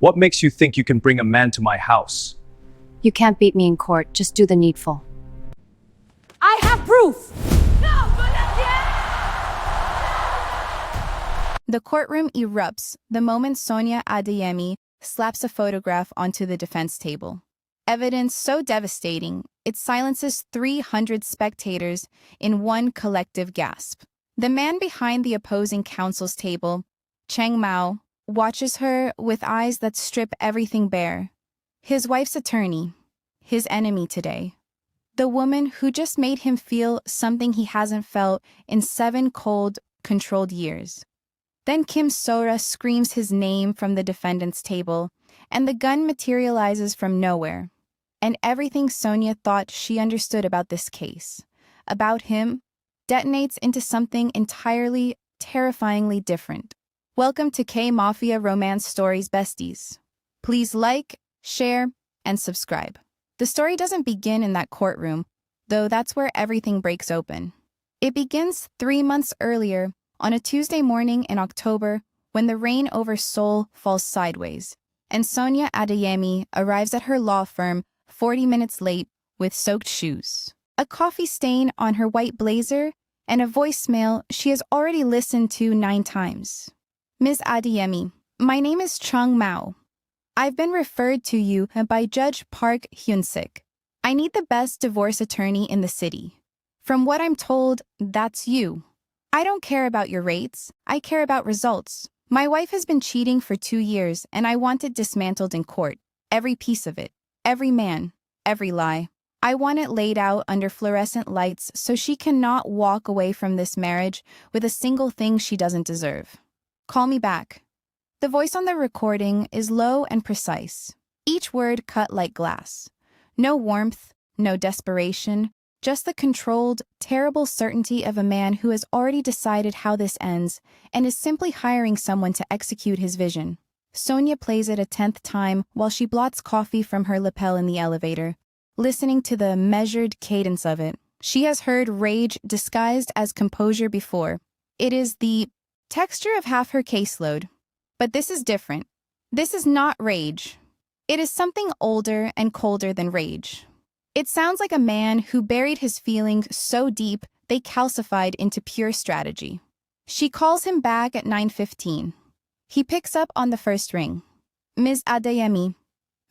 What makes you think you can bring a man to my house? You can't beat me in court, just do the needful. I have proof! The courtroom erupts the moment Sonia Adeyemi slaps a photograph onto the defense table. Evidence so devastating, it silences 300 spectators in one collective gasp. The man behind the opposing counsel's table, Chang Mao, watches her with eyes that strip everything bare. His wife's attorney, his enemy today. The woman who just made him feel something he hasn't felt in 7 cold, controlled years. Then Kim Sora screams his name from the defendant's table, and the gun materializes from nowhere. And everything Sonia thought she understood about this case, about him, detonates into something entirely, terrifyingly different. Welcome to K-Mafia Romance Stories Besties. Please like, share, and subscribe. The story doesn't begin in that courtroom, though that's where everything breaks open. It begins 3 months earlier, on a Tuesday morning in October, when the rain over Seoul falls sideways, and Sonia Adeyemi arrives at her law firm 40 minutes late with soaked shoes, a coffee stain on her white blazer, and a voicemail she has already listened to 9 times. Ms. Adeyemi, my name is Chung Mao. I've been referred to you by Judge Park Hyun-sik. I need the best divorce attorney in the city. From what I'm told, that's you. I don't care about your rates. I care about results. My wife has been cheating for 2 years, and I want it dismantled in court. Every piece of it. Every man. Every lie. I want it laid out under fluorescent lights so she cannot walk away from this marriage with a single thing she doesn't deserve. Call me back. The voice on the recording is low and precise. Each word cut like glass. No warmth, no desperation, just the controlled, terrible certainty of a man who has already decided how this ends and is simply hiring someone to execute his vision. Sonia plays it a 10th time while she blots coffee from her lapel in the elevator, listening to the measured cadence of it. She has heard rage disguised as composure before. It is the texture of half her caseload. But this is different. This is not rage. It is something older and colder than rage. It sounds like a man who buried his feelings so deep they calcified into pure strategy. She calls him back at 9:15. He picks up on the first ring. Ms. Adeyemi.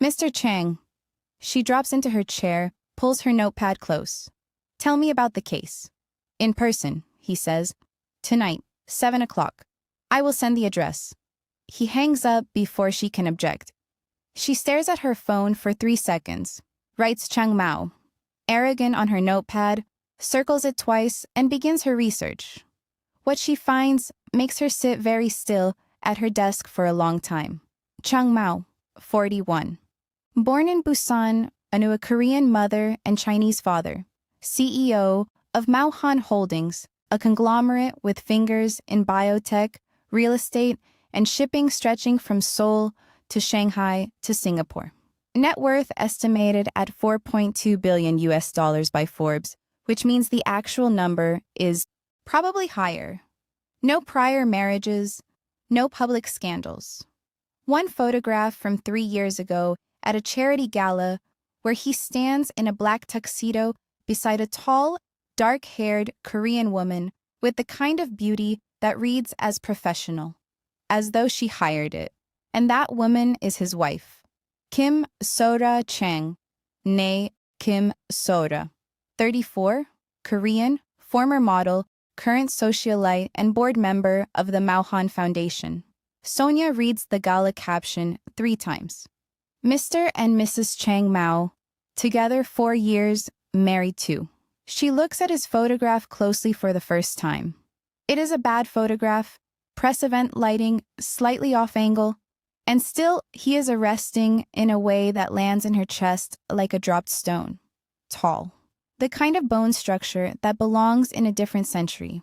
Mr. Chang. She drops into her chair, pulls her notepad close. Tell me about the case. In person, he says. Tonight, 7 o'clock. I will send the address. He hangs up before she can object. She stares at her phone for 3 seconds, writes Chang Mao, arrogant on her notepad, circles it twice, and begins her research. What she finds makes her sit very still at her desk for a long time. Chang Mao, 41. Born in Busan, to a Korean mother and Chinese father, CEO of Maohan Holdings, a conglomerate with fingers in biotech, real estate, and shipping stretching from Seoul to Shanghai to Singapore. Net worth estimated at $4.2 billion by Forbes, which means the actual number is probably higher. No prior marriages, no public scandals. One photograph from 3 years ago at a charity gala where he stands in a black tuxedo beside a tall, dark-haired Korean woman with the kind of beauty that reads as professional, as though she hired it. And that woman is his wife, Kim Sora Chang, née Kim Sora. 34, Korean, former model, current socialite, and board member of the Maohan Foundation. Sonia reads the gala caption 3 times. Mr. and Mrs. Chang Mao, together 4 years, married 2. She looks at his photograph closely for the first time. It is a bad photograph, press event lighting slightly off angle, and still he is arresting in a way that lands in her chest like a dropped stone. Tall. The kind of bone structure that belongs in a different century.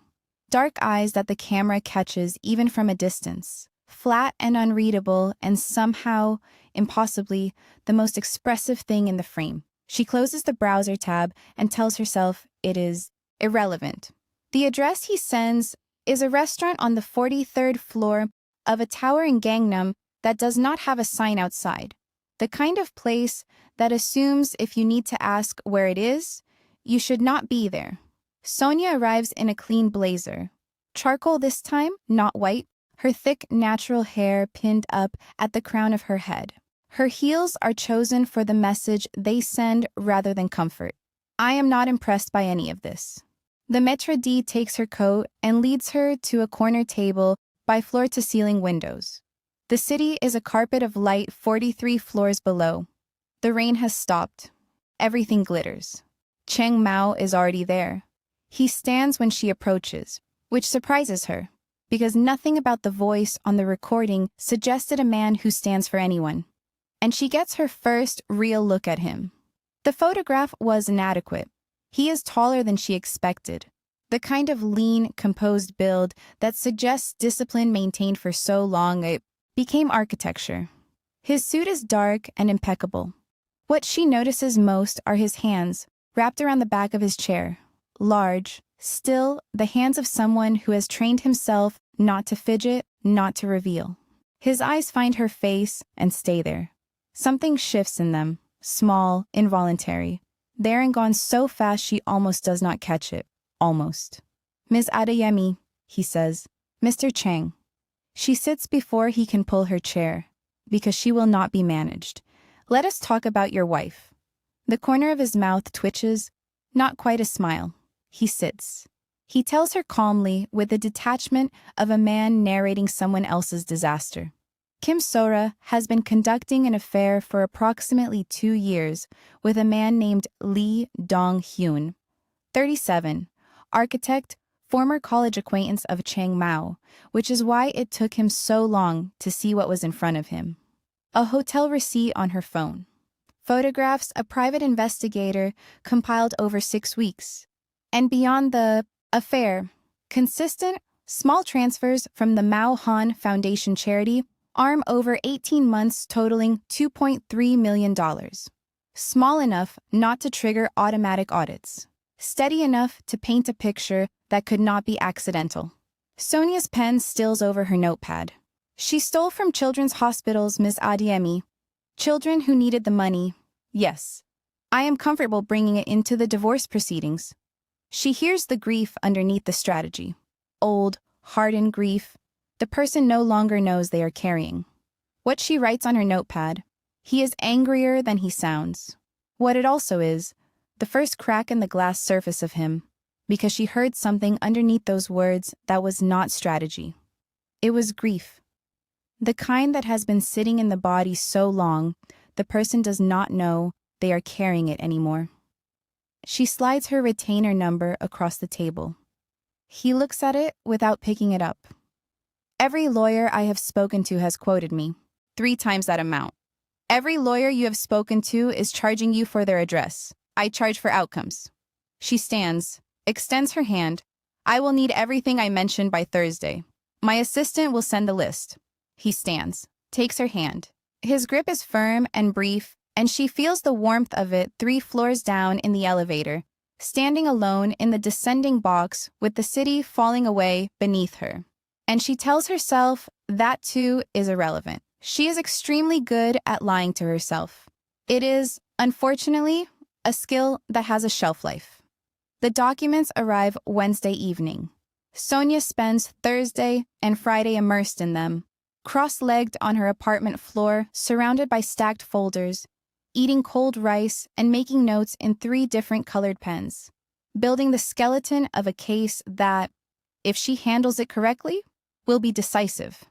Dark eyes that the camera catches even from a distance. Flat and unreadable, and somehow, impossibly, the most expressive thing in the frame. She closes the browser tab and tells herself it is irrelevant. The address he sends is a restaurant on the 43rd floor of a tower in Gangnam that does not have a sign outside. The kind of place that assumes if you need to ask where it is, you should not be there. Sonia arrives in a clean blazer. Charcoal this time, not white, her thick natural hair pinned up at the crown of her head. Her heels are chosen for the message they send rather than comfort. I am not impressed by any of this. The maître d' takes her coat and leads her to a corner table by floor-to-ceiling windows. The city is a carpet of light 43 floors below. The rain has stopped. Everything glitters. Cheng Mao is already there. He stands when she approaches, which surprises her, because nothing about the voice on the recording suggested a man who stands for anyone. And she gets her first real look at him. The photograph was inadequate. He is taller than she expected. The kind of lean, composed build that suggests discipline maintained for so long it became architecture. His suit is dark and impeccable. What she notices most are his hands, wrapped around the back of his chair. Large, still, the hands of someone who has trained himself not to fidget, not to reveal. His eyes find her face and stay there. Something shifts in them, small, involuntary. There and gone so fast she almost does not catch it. Almost. Ms. Adeyemi, he says. Mr. Chang. She sits before he can pull her chair, because she will not be managed. Let us talk about your wife. The corner of his mouth twitches, not quite a smile. He sits. He tells her calmly with the detachment of a man narrating someone else's disaster. Kim Sora has been conducting an affair for approximately 2 years with a man named Lee Dong-hyun, 37, architect, former college acquaintance of Chang Mao, which is why it took him so long to see what was in front of him. A hotel receipt on her phone. Photographs a private investigator compiled over 6 weeks. And beyond the affair, consistent, small transfers from the Mao Han Foundation charity arm over 18 months totaling $2.3 million. Small enough not to trigger automatic audits. Steady enough to paint a picture that could not be accidental. Sonia's pen stills over her notepad. She stole from Children's Hospital's Ms. Adeyemi. Children who needed the money. Yes. I am comfortable bringing it into the divorce proceedings. She hears the grief underneath the strategy. Old, hardened grief. The person no longer knows they are carrying. What she writes on her notepad, he is angrier than he sounds. What it also is, the first crack in the glass surface of him, because she heard something underneath those words that was not strategy. It was grief. The kind that has been sitting in the body so long, the person does not know they are carrying it anymore. She slides her retainer number across the table. He looks at it without picking it up. Every lawyer I have spoken to has quoted me, 3 times that amount. Every lawyer you have spoken to is charging you for their address. I charge for outcomes. She stands, extends her hand. I will need everything I mentioned by Thursday. My assistant will send the list. He stands, takes her hand. His grip is firm and brief, and she feels the warmth of it 3 floors down in the elevator, standing alone in the descending box with the city falling away beneath her. And she tells herself that too is irrelevant. She is extremely good at lying to herself. It is, unfortunately, a skill that has a shelf life. The documents arrive Wednesday evening. Sonia spends Thursday and Friday immersed in them, cross-legged on her apartment floor, surrounded by stacked folders, eating cold rice and making notes in 3 different colored pens, building the skeleton of a case that, if she handles it correctly, will be decisive.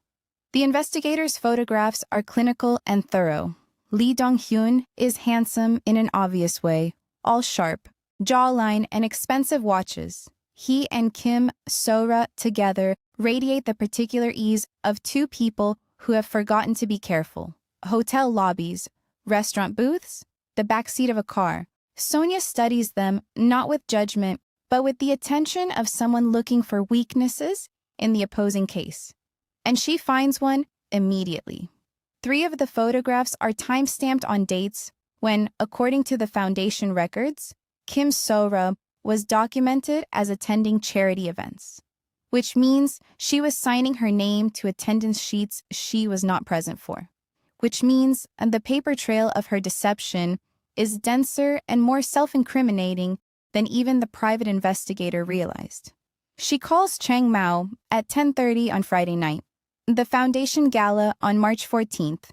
The investigator's photographs are clinical and thorough. Lee Dong-hyun is handsome in an obvious way, all sharp, jawline and expensive watches. He and Kim Sora together radiate the particular ease of 2 people who have forgotten to be careful. Hotel lobbies, restaurant booths, the backseat of a car. Sonia studies them not with judgment, but with the attention of someone looking for weaknesses in the opposing case. And she finds one immediately. 3 of the photographs are time-stamped on dates when, according to the foundation records, Kim Sora was documented as attending charity events. which means she was signing her name to attendance sheets she was not present for, which means the paper trail of her deception is denser and more self-incriminating than even the private investigator realized. She calls Chang Mao at 10:30 on Friday night. The Foundation Gala on March 14th.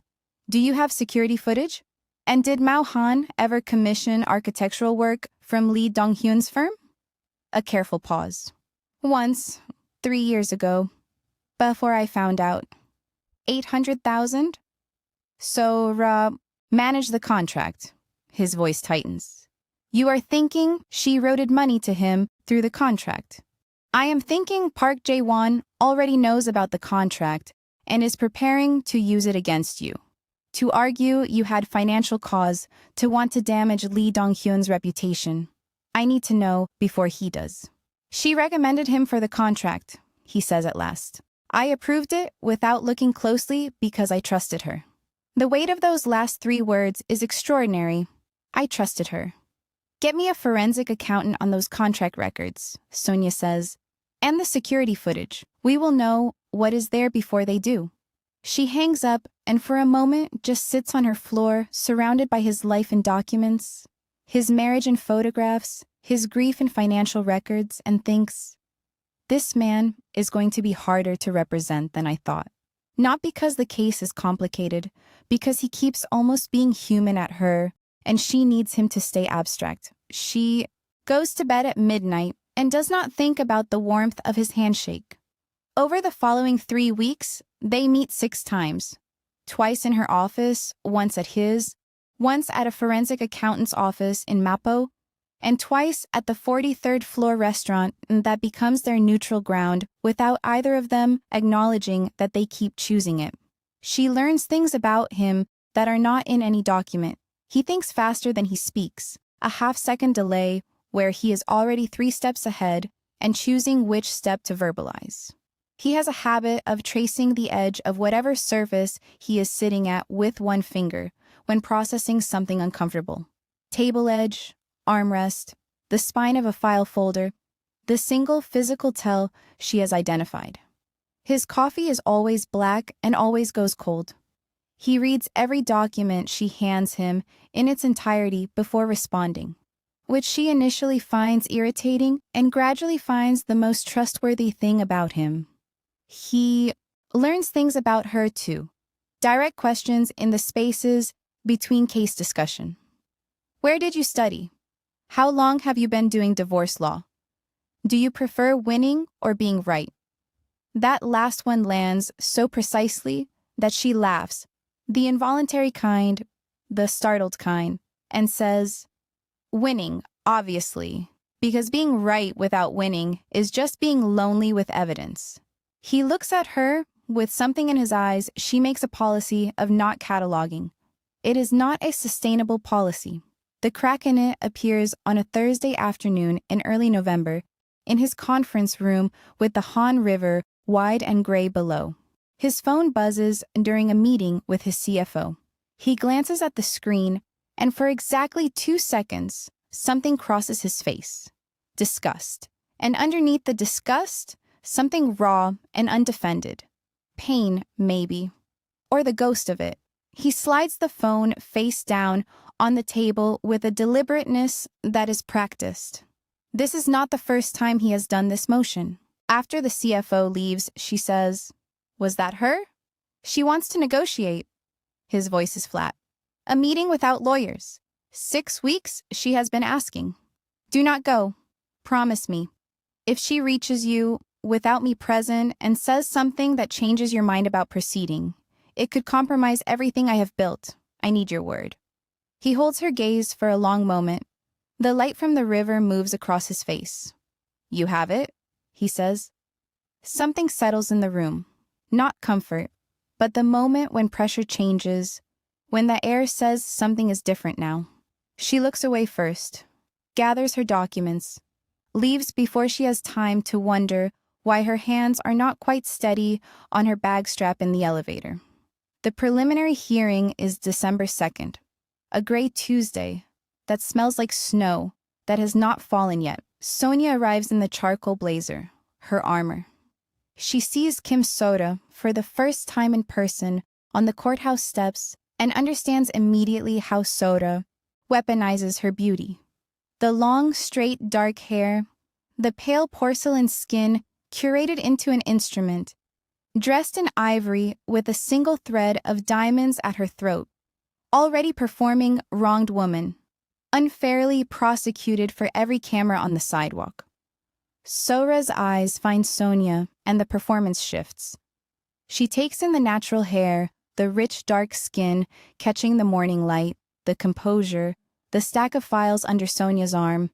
Do you have security footage? And did Mao Han ever commission architectural work from Lee Dong-hyun's firm? A careful pause. Once, 3 years ago, before I found out. 800,000? So, manage the contract. His voice tightens. You are thinking she routed money to him through the contract. I am thinking Park Jae-won already knows about the contract and is preparing to use it against you. To argue you had financial cause to want to damage Lee Dong-hyun's reputation. I need to know before he does. She recommended him for the contract, he says at last. I approved it without looking closely because I trusted her. The weight of those last 3 words is extraordinary. I trusted her. Get me a forensic accountant on those contract records, Sonia says, and the security footage. We will know what is there before they do. She hangs up and for a moment just sits on her floor, surrounded by his life and documents, his marriage and photographs, his grief and financial records, and thinks, this man is going to be harder to represent than I thought. Not because the case is complicated, because he keeps almost being human at her, and she needs him to stay abstract. She goes to bed at midnight and does not think about the warmth of his handshake. Over the following 3 weeks, they meet 6 times. Twice in her office, once at his, once at a forensic accountant's office in Mapo, and twice at the 43rd floor restaurant that becomes their neutral ground without either of them acknowledging that they keep choosing it. She learns things about him that are not in any document. He thinks faster than he speaks, a half-second delay where he is already 3 steps ahead and choosing which step to verbalize. He has a habit of tracing the edge of whatever surface he is sitting at with one finger when processing something uncomfortable. Table edge, armrest, the spine of a file folder, the single physical tell she has identified. His coffee is always black and always goes cold. He reads every document she hands him in its entirety before responding, which she initially finds irritating and gradually finds the most trustworthy thing about him. He learns things about her too. Direct questions in the spaces between case discussion. Where did you study? How long have you been doing divorce law? Do you prefer winning or being right? That last one lands so precisely that she laughs, the involuntary kind, the startled kind, and says, winning, obviously, because being right without winning is just being lonely with evidence. He looks at her with something in his eyes. She makes a policy of not cataloging. It is not a sustainable policy. The crack in it appears on a Thursday afternoon in early November in his conference room with the Han River wide and gray below. His phone buzzes during a meeting with his CFO. He glances at the screen, and for exactly 2 seconds, something crosses his face. Disgust. And underneath the disgust, something raw and undefended. Pain, maybe. Or the ghost of it. He slides the phone face down on the table with a deliberateness that is practiced. This is not the first time he has done this motion. After the CFO leaves, she says, "Was that her? She wants to negotiate." His voice is flat. "A meeting without lawyers. 6 weeks she has been asking. Do not go. Promise me. If she reaches you without me present and says something that changes your mind about proceeding, it could compromise everything I have built. I need your word." He holds her gaze for a long moment. The light from the river moves across his face. "You have it?" he says. Something settles in the room. Not comfort, but the moment when pressure changes, when the air says something is different now. She looks away first, gathers her documents, leaves before she has time to wonder why her hands are not quite steady on her bag strap in the elevator. The preliminary hearing is December 2nd, a gray Tuesday that smells like snow that has not fallen yet. Sonia arrives in the charcoal blazer, her armor. She sees Kim Sora for the first time in person on the courthouse steps and understands immediately how Sora weaponizes her beauty. The long, straight, dark hair, the pale porcelain skin curated into an instrument, dressed in ivory with a single thread of diamonds at her throat, already performing wronged woman, unfairly prosecuted for every camera on the sidewalk. Sora's eyes find Sonia and the performance shifts. She takes in the natural hair, the rich dark skin catching the morning light, the composure, the stack of files under Sonia's arm,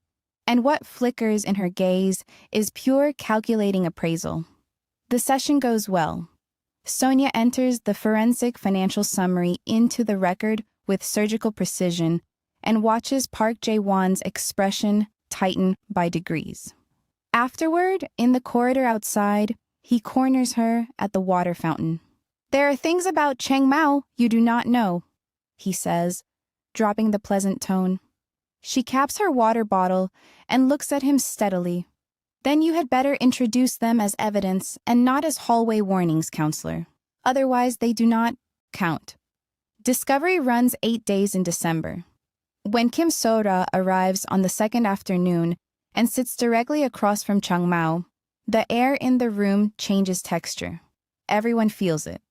and what flickers in her gaze is pure calculating appraisal. The session goes well. Sonia enters the forensic financial summary into the record with surgical precision and watches Park Jae-won's expression tighten by degrees. Afterward, in the corridor outside, he corners her at the water fountain. "There are things about Chang Mao you do not know," he says, dropping the pleasant tone. She caps her water bottle and looks at him steadily. "Then you had better introduce them as evidence and not as hallway warnings, counselor. Otherwise, they do not count." Discovery runs 8 days in December. When Kim Sora arrives on the second afternoon and sits directly across from Chang Mao, the air in the room changes texture. Everyone feels it.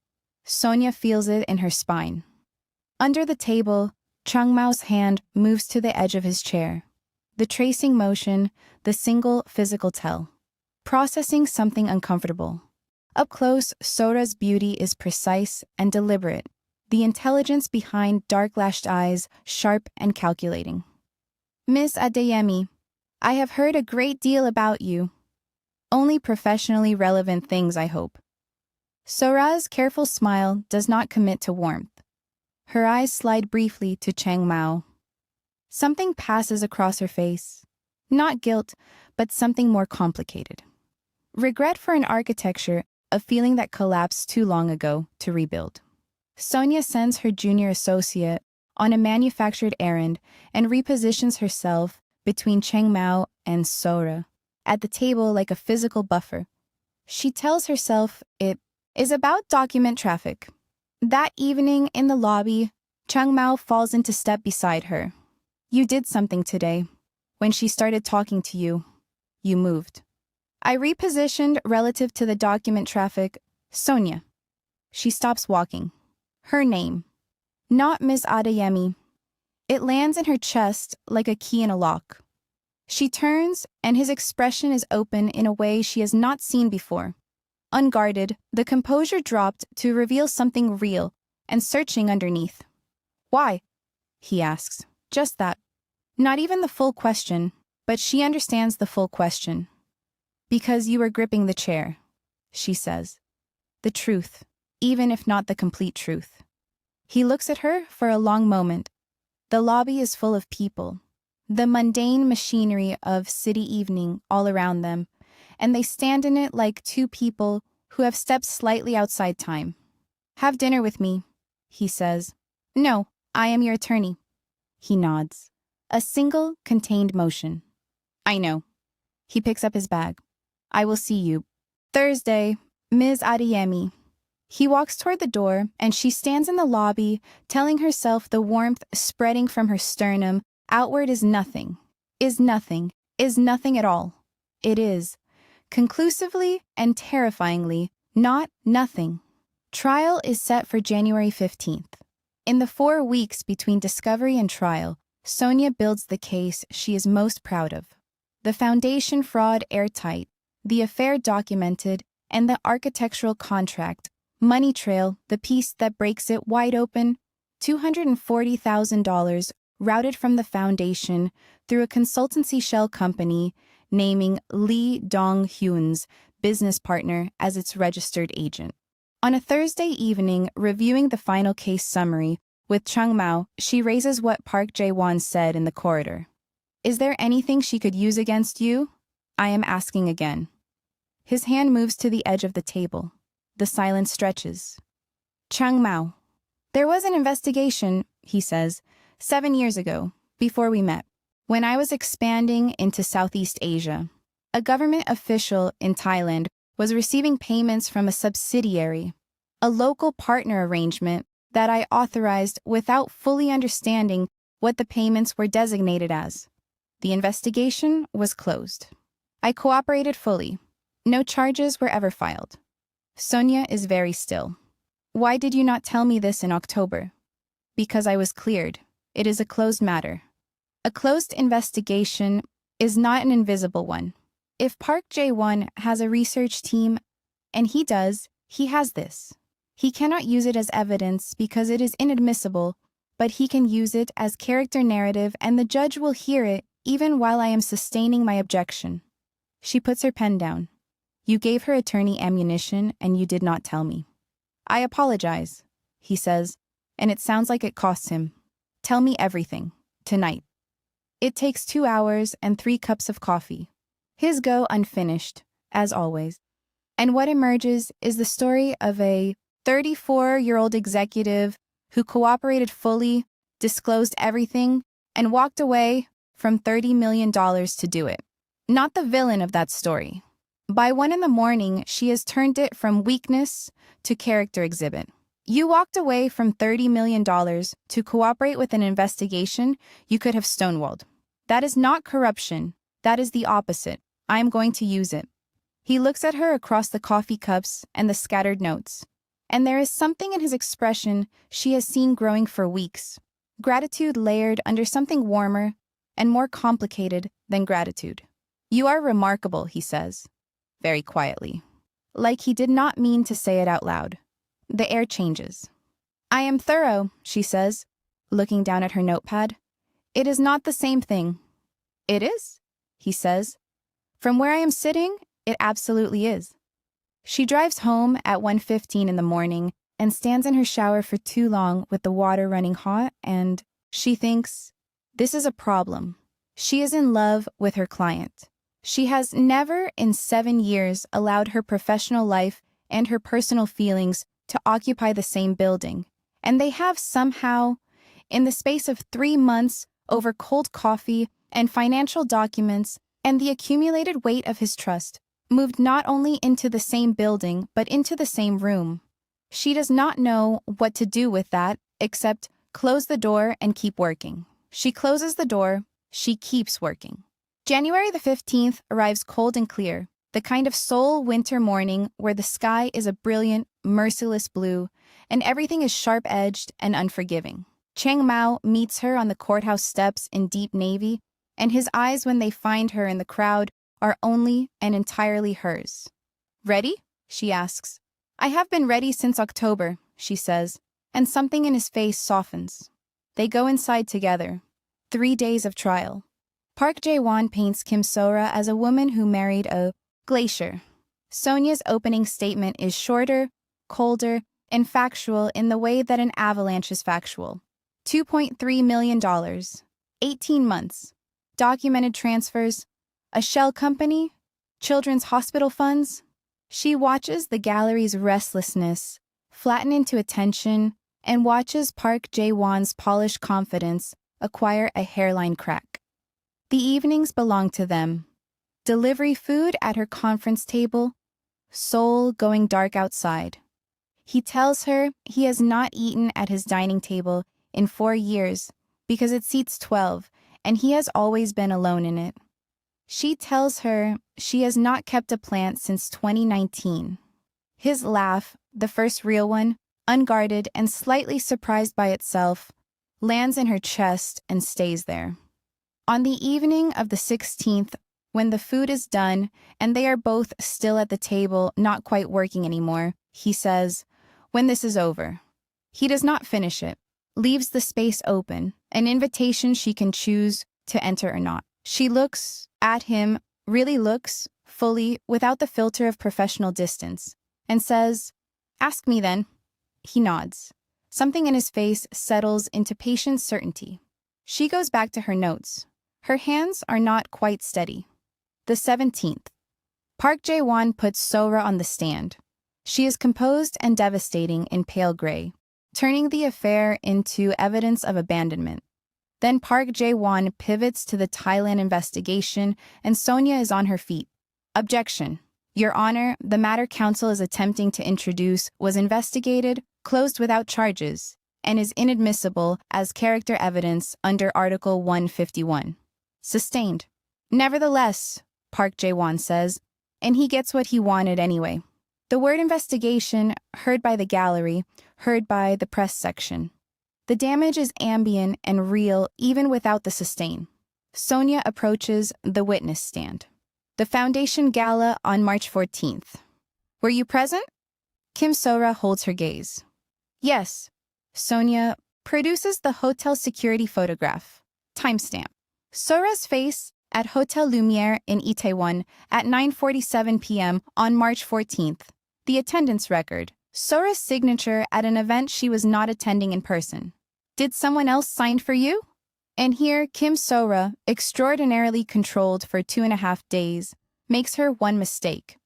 Sonia feels it in her spine. Under the table, Chang Mao's hand moves to the edge of his chair. The tracing motion, the single physical tell. Processing something uncomfortable. Up close, Sora's beauty is precise and deliberate, the intelligence behind dark-lashed eyes sharp and calculating. "Miss Adeyemi, I have heard a great deal about you. Only professionally relevant things, I hope." Sora's careful smile does not commit to warmth. Her eyes slide briefly to Chang Mao. Something passes across her face. Not guilt, but something more complicated. Regret for an architecture, a feeling that collapsed too long ago to rebuild. Sonia sends her junior associate on a manufactured errand and repositions herself between Chang Mao and Sora, at the table like a physical buffer. She tells herself it is about document traffic. That evening in the lobby, Chang Mao falls into step beside her. "You did something today. When she started talking to you, you moved." "I repositioned relative to the document traffic, Sonia." She stops walking. Her name. Not Miss Adeyemi. It lands in her chest like a key in a lock. She turns, and his expression is open in a way she has not seen before. Unguarded, the composure dropped to reveal something real and searching underneath. "Why?" he asks. Just that. Not even the full question, but she understands the full question. "Because you were gripping the chair," she says. The truth, even if not the complete truth. He looks at her for a long moment. The lobby is full of people, the mundane machinery of city evening all around them, and they stand in it like two people who have stepped slightly outside time. "Have dinner with me," he says. "No, I am your attorney." He nods. A single, contained motion. "I know." He picks up his bag. "I will see you Thursday, Ms. Adeyemi." He walks toward the door, and she stands in the lobby, telling herself the warmth spreading from her sternum outward is nothing at all. It is, conclusively and terrifyingly, not nothing. Trial is set for January 15th. In the 4 weeks between discovery and trial, Sonia builds the case she is most proud of. The foundation fraud airtight, the affair documented, and the architectural contract, money trail, the piece that breaks it wide open, $240,000 routed from the foundation through a consultancy shell company naming Lee Dong-hyun's business partner as its registered agent. On a Thursday evening, reviewing the final case summary with Chang Mao, she raises what Park Jae-won said in the corridor. "Is there anything she could use against you? I am asking again." His hand moves to the edge of the table. The silence stretches. Chang Mao. "There was an investigation," he says, 7 years ago, before we met, when I was expanding into Southeast Asia. A government official in Thailand was receiving payments from a subsidiary, a local partner arrangement that I authorized without fully understanding what the payments were designated as. The investigation was closed. I cooperated fully. No charges were ever filed. Sonia is very still. Why did you not tell me this in October? Because I was cleared. It is a closed matter. A closed investigation is not an invisible one. If Park Jae-won has a research team, and he does, he has this. He cannot use it as evidence because it is inadmissible, but he can use it as character narrative and the judge will hear it even while I am sustaining my objection. She puts her pen down. You gave her attorney ammunition and you did not tell me. I apologize, he says, and it sounds like it costs him. Tell me everything, tonight. It takes 2 hours and 3 cups of coffee. His go unfinished, as always. And what emerges is the story of a 34-year-old executive who cooperated fully, disclosed everything, and walked away from $30 million to do it. Not the villain of that story. By 1 a.m, she has turned it from weakness to character exhibit. You walked away from $30 million to cooperate with an investigation you could have stonewalled. That is not corruption. That is the opposite. I am going to use it. He looks at her across the coffee cups and the scattered notes. And there is something in his expression she has seen growing for weeks. Gratitude layered under something warmer and more complicated than gratitude. You are remarkable, he says, very quietly. Like he did not mean to say it out loud. The air changes. I am thorough, she says, looking down at her notepad. It is not the same thing. It is, he says. From where I am sitting, it absolutely is. She drives home at 1:15 in the morning and stands in her shower for too long with the water running hot, and she thinks, this is a problem. She is in love with her client. She has never in 7 years allowed her professional life and her personal feelings to occupy the same building, and they have somehow, in the space of 3 months, over cold coffee and financial documents and the accumulated weight of his trust, moved not only into the same building but into the same room. She does not know what to do with that except close the door and keep working. She closes the door, she keeps working. January the 15th arrives cold and clear, the kind of Seoul winter morning where the sky is a brilliant, merciless blue and everything is sharp-edged and unforgiving. Chang Mao meets her on the courthouse steps in deep navy, and his eyes when they find her in the crowd are only and entirely hers. Ready? She asks. I have been ready since October, she says, and something in his face softens. They go inside together. 3 days of trial. Park Jae-won paints Kim So-ra as a woman who married a glacier. Sonia's opening statement is shorter, colder, and factual in the way that an avalanche is factual. $2.3 million, 18 months, documented transfers, a shell company, children's hospital funds. She watches the gallery's restlessness flatten into attention and watches Park Jae-won's polished confidence acquire a hairline crack. The evenings belong to them. Delivery food at her conference table, Seoul going dark outside. He tells her he has not eaten at his dining table in 4 years because it seats 12 and he has always been alone in it. She tells her she has not kept a plant since 2019. His laugh, the first real one, unguarded and slightly surprised by itself, lands in her chest and stays there. On the evening of the 16th, when the food is done and they are both still at the table, not quite working anymore, he says, when this is over. He does not finish it, leaves the space open, an invitation she can choose to enter or not. She looks at him, really looks, fully, without the filter of professional distance, and says, ask me then. He nods. Something in his face settles into patient certainty. She goes back to her notes. Her hands are not quite steady. The 17th. Park Jae-won puts So-ra on the stand. She is composed and devastating in pale gray, turning the affair into evidence of abandonment. Then Park Jae-won pivots to the Thailand investigation and Sonia is on her feet. Objection. Your Honor, the matter counsel is attempting to introduce was investigated, closed without charges, and is inadmissible as character evidence under Article 151. Sustained. Nevertheless, Park Jae-won says, and he gets what he wanted anyway. The word investigation, heard by the gallery, heard by the press section. The damage is ambient and real even without the sustain. Sonia approaches the witness stand. The Foundation Gala on March 14th. Were you present? Kim Sora holds her gaze. Yes. Sonia produces the hotel security photograph. Timestamp. Sora's face at Hotel Lumiere in Itaewon at 9:47 p.m. on March 14th. The attendance record. Sora's signature at an event she was not attending in person. Did someone else sign for you? And here, Kim Sora, extraordinarily controlled for 2.5 days, makes her one mistake.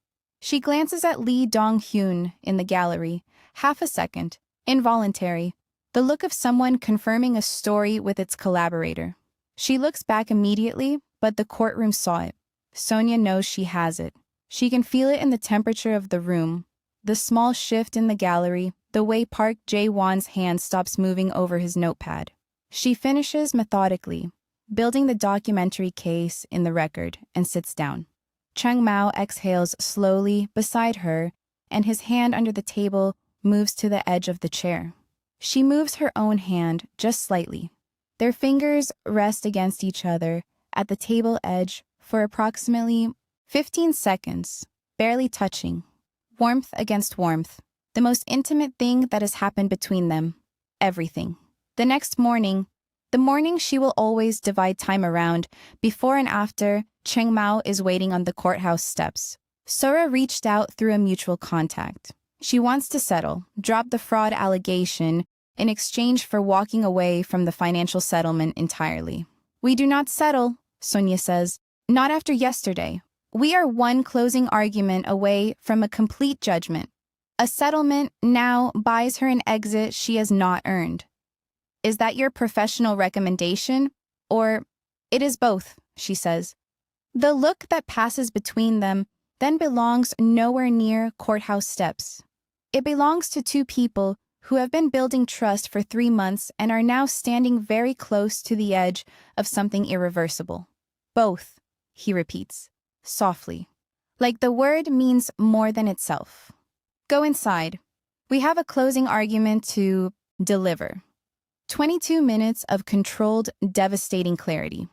She glances at Lee Dong-hyun in the gallery, half a second, involuntary, the look of someone confirming a story with its collaborator. She looks back immediately, but the courtroom saw it. Sonia knows she has it. She can feel it in the temperature of the room, the small shift in the gallery, the way Park Jae-won's hand stops moving over his notepad. She finishes methodically, building the documentary case in the record, and sits down. Chang Mao exhales slowly beside her, and his hand under the table moves to the edge of the chair. She moves her own hand just slightly. Their fingers rest against each other at the table edge for approximately 15 seconds, barely touching. Warmth against warmth. The most intimate thing that has happened between them. Everything. The next morning, the morning she will always divide time around, before and after, Cheng Mao is waiting on the courthouse steps. Sora reached out through a mutual contact. She wants to settle, drop the fraud allegation, in exchange for walking away from the financial settlement entirely. We do not settle, Sonia says. Not after yesterday. We are one closing argument away from a complete judgment. A settlement now buys her an exit she has not earned. Is that your professional recommendation? Or, it is both, she says. The look that passes between them then belongs nowhere near courthouse steps. It belongs to two people who have been building trust for 3 months and are now standing very close to the edge of something irreversible. Both, he repeats, softly, like the word means more than itself. Go inside. We have a closing argument to deliver. 22 minutes of controlled, devastating clarity.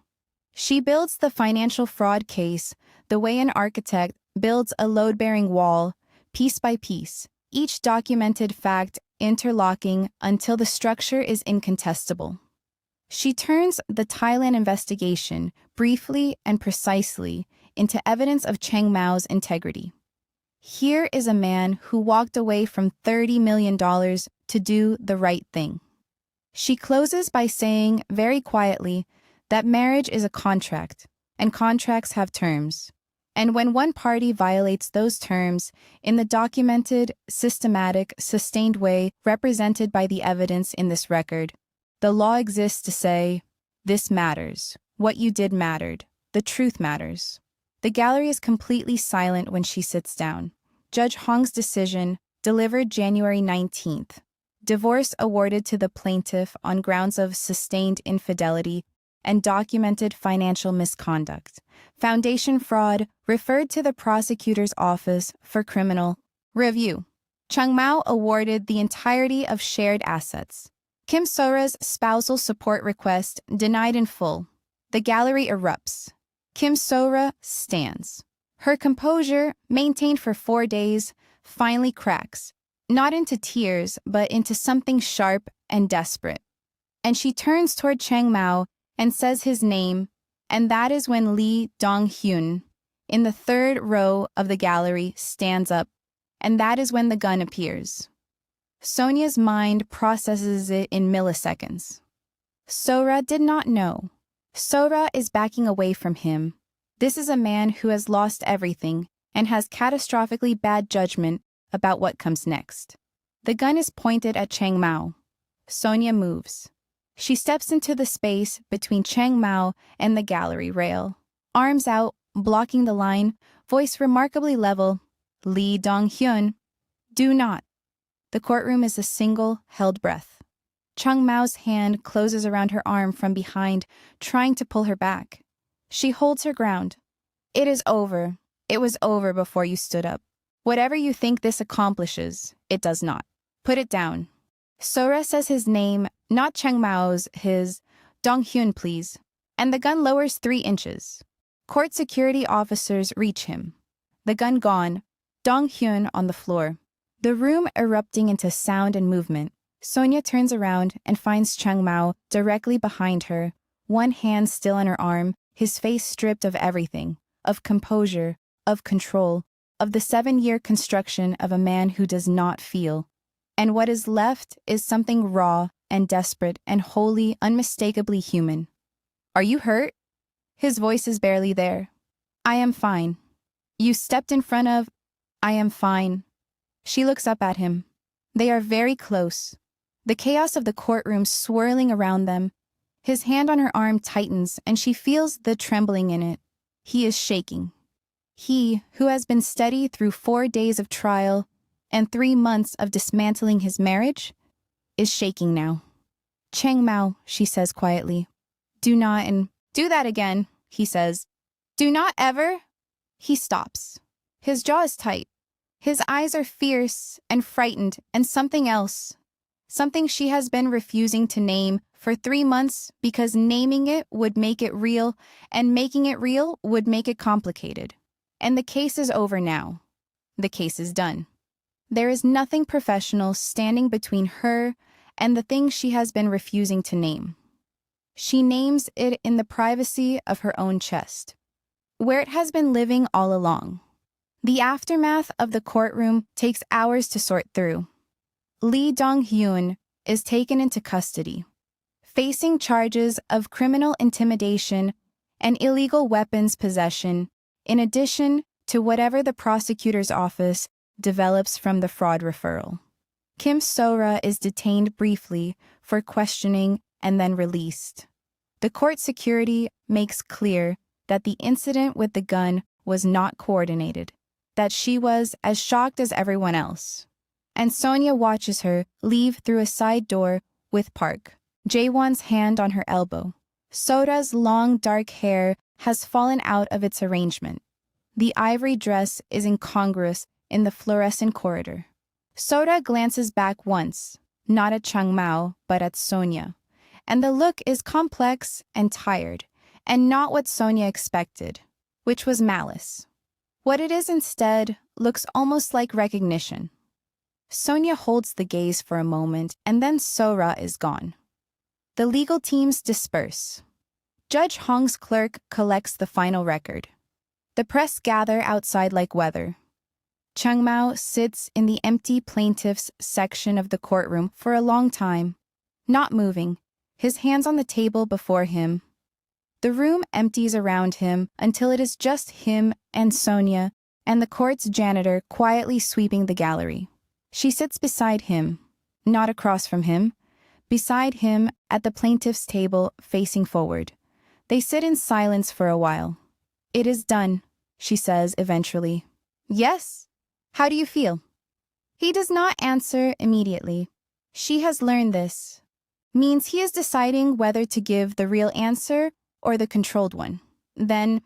She builds the financial fraud case the way an architect builds a load-bearing wall, piece by piece, each documented fact interlocking until the structure is incontestable. She turns the Thailand investigation briefly and precisely into evidence of Cheng Mao's integrity. Here is a man who walked away from $30 million to do the right thing. She closes by saying, very quietly, that marriage is a contract, and contracts have terms. And when one party violates those terms in the documented, systematic, sustained way represented by the evidence in this record, the law exists to say, this matters. What you did mattered. The truth matters. The gallery is completely silent when she sits down. Judge Hong's decision, delivered January 19th. Divorce awarded to the plaintiff on grounds of sustained infidelity and documented financial misconduct. Foundation fraud referred to the prosecutor's office for criminal review. Chang Mao awarded the entirety of shared assets. Kim Sora's spousal support request denied in full. The gallery erupts. Kim Sora stands. Her composure, maintained for 4 days, finally cracks. Not into tears, but into something sharp and desperate. And she turns toward Cheng Mao and says his name, and that is when Lee Dong-hyun, in the third row of the gallery, stands up, and that is when the gun appears. Sonia's mind processes it in milliseconds. Sora did not know. Sora is backing away from him. This is a man who has lost everything and has catastrophically bad judgment about what comes next. The gun is pointed at Cheng Mao. Sonia moves. She steps into the space between Cheng Mao and the gallery rail. Arms out, blocking the line, voice remarkably level. Lee Dong-hyun, do not. The courtroom is a single, held breath. Chung Mao's hand closes around her arm from behind, trying to pull her back. She holds her ground. It is over. It was over before you stood up. Whatever you think this accomplishes, it does not. Put it down. Sora says his name, not Chung Mao's, his. Dong-hyun, please. And the gun lowers 3 inches. Court security officers reach him. The gun gone. Dong-hyun on the floor. The room erupting into sound and movement. Sonia turns around and finds Chung Mao directly behind her, one hand still on her arm, his face stripped of everything, of composure, of control, of the 7-year construction of a man who does not feel. And what is left is something raw and desperate and wholly, unmistakably human. Are you hurt? His voice is barely there. I am fine. You stepped in front of. I am fine. She looks up at him. They are very close. The chaos of the courtroom swirling around them. His hand on her arm tightens, and she feels the trembling in it. He is shaking. He, who has been steady through 4 days of trial and 3 months of dismantling his marriage, is shaking now. Chang Mao, she says quietly. Do not and do that again, he says. Do not ever. He stops. His jaw is tight. His eyes are fierce and frightened and something else. Something she has been refusing to name for 3 months because naming it would make it real and making it real would make it complicated. And the case is over now. The case is done. There is nothing professional standing between her and the thing she has been refusing to name. She names it in the privacy of her own chest, where it has been living all along. The aftermath of the courtroom takes hours to sort through. Lee Dong-hyun is taken into custody, facing charges of criminal intimidation and illegal weapons possession, in addition to whatever the prosecutor's office develops from the fraud referral. Kim Sora is detained briefly for questioning and then released. The court security makes clear that the incident with the gun was not coordinated, that she was as shocked as everyone else. And Sonia watches her leave through a side door with Park, Jaewon's hand on her elbow. Soda's long dark hair has fallen out of its arrangement. The ivory dress is incongruous in the fluorescent corridor. Soda glances back once, not at Chung Mao, but at Sonia. And the look is complex and tired, and not what Sonia expected, which was malice. What it is instead looks almost like recognition. Sonia holds the gaze for a moment, and then Sora is gone. The legal teams disperse. Judge Hong's clerk collects the final record. The press gather outside like weather. Chung Mao sits in the empty plaintiff's section of the courtroom for a long time, not moving, his hands on the table before him. The room empties around him until it is just him and Sonia and the court's janitor quietly sweeping the gallery. She sits beside him, not across from him, beside him at the plaintiff's table facing forward. They sit in silence for a while. It is done, she says eventually. Yes? How do you feel? He does not answer immediately. She has learned this. Means he is deciding whether to give the real answer or the controlled one. Then,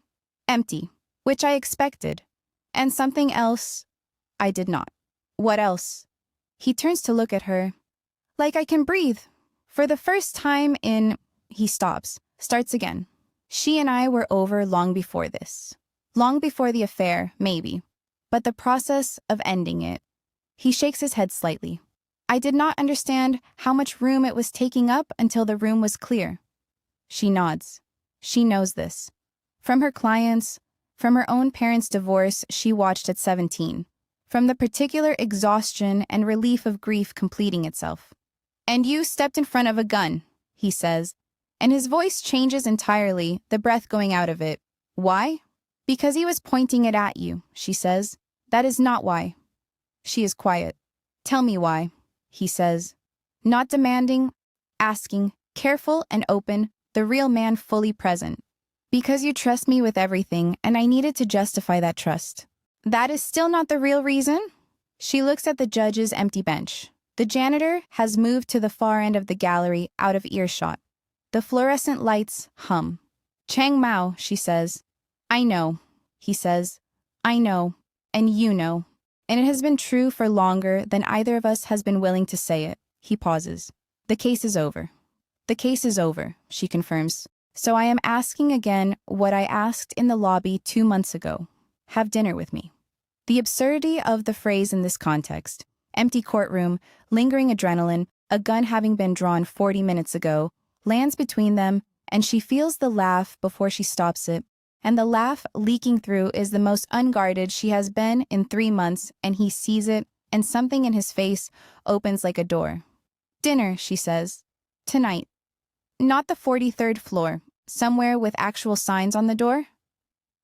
empty, which I expected. And something else, I did not. What else? He turns to look at her. Like I can breathe. For the first time in... He stops, starts again. She and I were over long before this. Long before the affair, maybe. But the process of ending it. He shakes his head slightly. I did not understand how much room it was taking up until the room was clear. She nods. She knows this. From her clients, from her own parents' divorce she watched at 17, from the particular exhaustion and relief of grief completing itself. And you stepped in front of a gun, he says, and his voice changes entirely, the breath going out of it. Why? Because he was pointing it at you, she says. That is not why. She is quiet. Tell me why, he says. Not demanding, asking, careful and open, the real man fully present. Because you trust me with everything, and I needed to justify that trust. That is still not the real reason? She looks at the judge's empty bench. The janitor has moved to the far end of the gallery, out of earshot. The fluorescent lights hum. Chang Mao, she says. I know, he says. I know, and you know. And it has been true for longer than either of us has been willing to say it. He pauses. The case is over. The case is over, she confirms. So I am asking again what I asked in the lobby 2 months ago. Have dinner with me. The absurdity of the phrase in this context, empty courtroom, lingering adrenaline, a gun having been drawn 40 minutes ago, lands between them, and she feels the laugh before she stops it. And the laugh leaking through is the most unguarded she has been in 3 months, and he sees it, and something in his face opens like a door. Dinner, she says. Tonight. Not the 43rd floor, somewhere with actual signs on the door.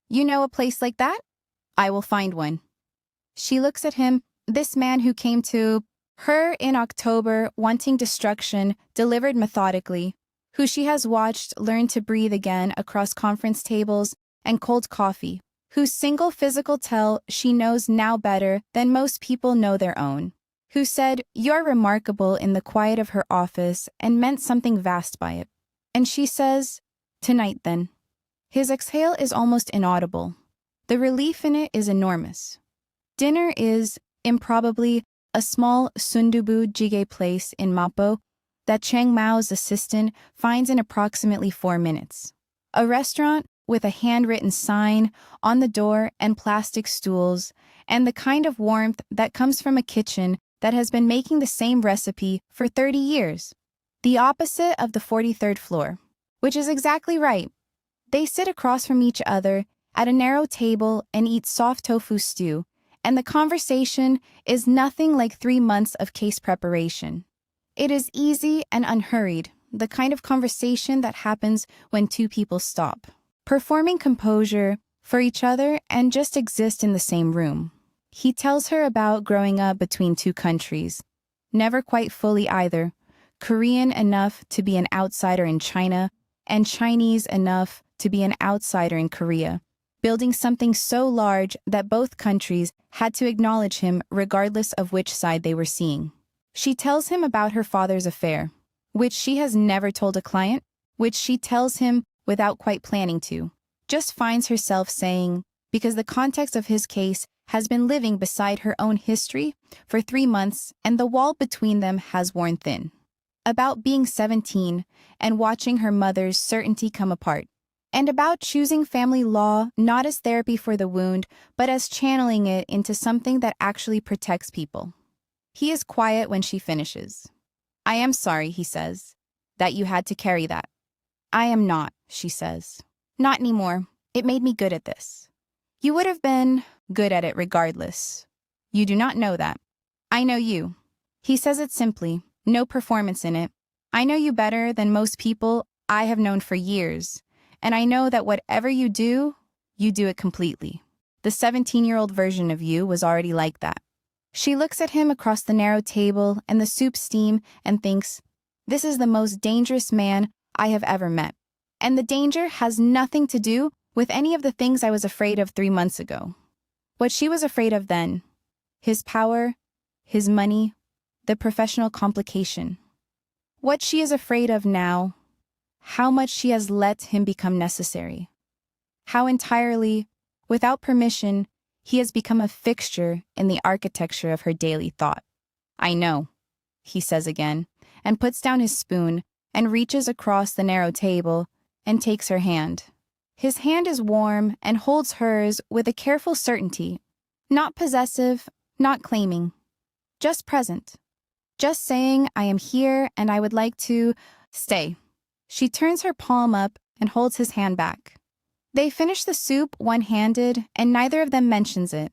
You know a place like that? I will find one. She looks at him, this man who came to her in October wanting destruction delivered methodically, who she has watched learn to breathe again across conference tables and cold coffee, whose single physical tell she knows now better than most people know their own, who said, "You're remarkable" in the quiet of her office and meant something vast by it. And she says, tonight then. His exhale is almost inaudible. The relief in it is enormous. Dinner is, improbably, a small sundubu jjigae place in Mappo that Chang Mao's assistant finds in approximately 4 minutes. A restaurant with a handwritten sign on the door and plastic stools, and the kind of warmth that comes from a kitchen that has been making the same recipe for 30 years. The opposite of the 43rd floor, which is exactly right. They sit across from each other at a narrow table and eat soft tofu stew, and the conversation is nothing like 3 months of case preparation. It is easy and unhurried, the kind of conversation that happens when 2 people stop, performing composure for each other and just exist in the same room. He tells her about growing up between 2 countries, never quite fully either, Korean enough to be an outsider in China, and Chinese enough to be an outsider in Korea, building something so large that both countries had to acknowledge him regardless of which side they were seeing. She tells him about her father's affair, which she has never told a client, which she tells him without quite planning to, just finds herself saying, because the context of his case has been living beside her own history for 3 months and the wall between them has worn thin. About being 17 and watching her mother's certainty come apart, and about choosing family law not as therapy for the wound, but as channeling it into something that actually protects people. He is quiet when she finishes. I am sorry, he says, that you had to carry that. I am not, she says. Not anymore. It made me good at this. You would have been good at it regardless. You do not know that. I know you. He says it simply, no performance in it. I know you better than most people I have known for years, and I know that whatever you do it completely. The 17-year-old version of you was already like that. She looks at him across the narrow table and the soup steam and thinks, this is the most dangerous man I have ever met. And the danger has nothing to do with any of the things I was afraid of 3 months ago. What she was afraid of then, his power, his money, the professional complication. What she is afraid of now, how much she has let him become necessary. How entirely, without permission, he has become a fixture in the architecture of her daily thought. I know, he says again, and puts down his spoon and reaches across the narrow table and takes her hand. His hand is warm and holds hers with a careful certainty, not possessive, not claiming, just present. Just saying, I am here and I would like to stay. She turns her palm up and holds his hand back. They finish the soup one-handed and neither of them mentions it.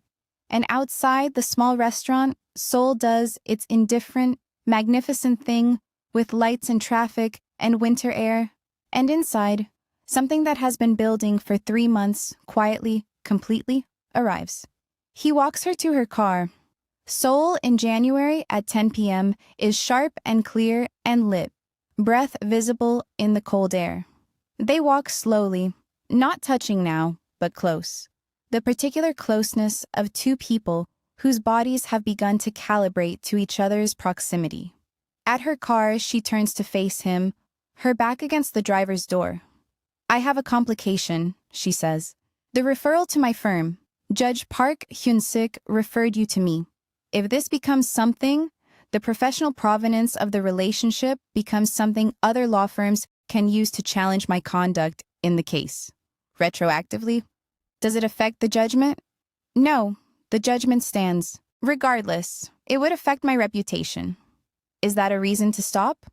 And outside the small restaurant, Seoul does its indifferent, magnificent thing with lights and traffic and winter air. And inside, something that has been building for 3 months, quietly, completely, arrives. He walks her to her car. Seoul in January at 10 p.m. is sharp and clear and lit, breath visible in the cold air. They walk slowly, Not touching now, but close. The particular closeness of two people whose bodies have begun to calibrate to each other's proximity. At her car, she turns to face him, her back against the driver's door. "I have a complication," she says. "The referral to my firm, Judge Park Hyun-sik, referred you to me. If this becomes something, the professional provenance of the relationship becomes something other law firms can use to challenge my conduct in the case. Retroactively? Does it affect the judgment? No, the judgment stands. Regardless, it would affect my reputation. Is that a reason to stop?"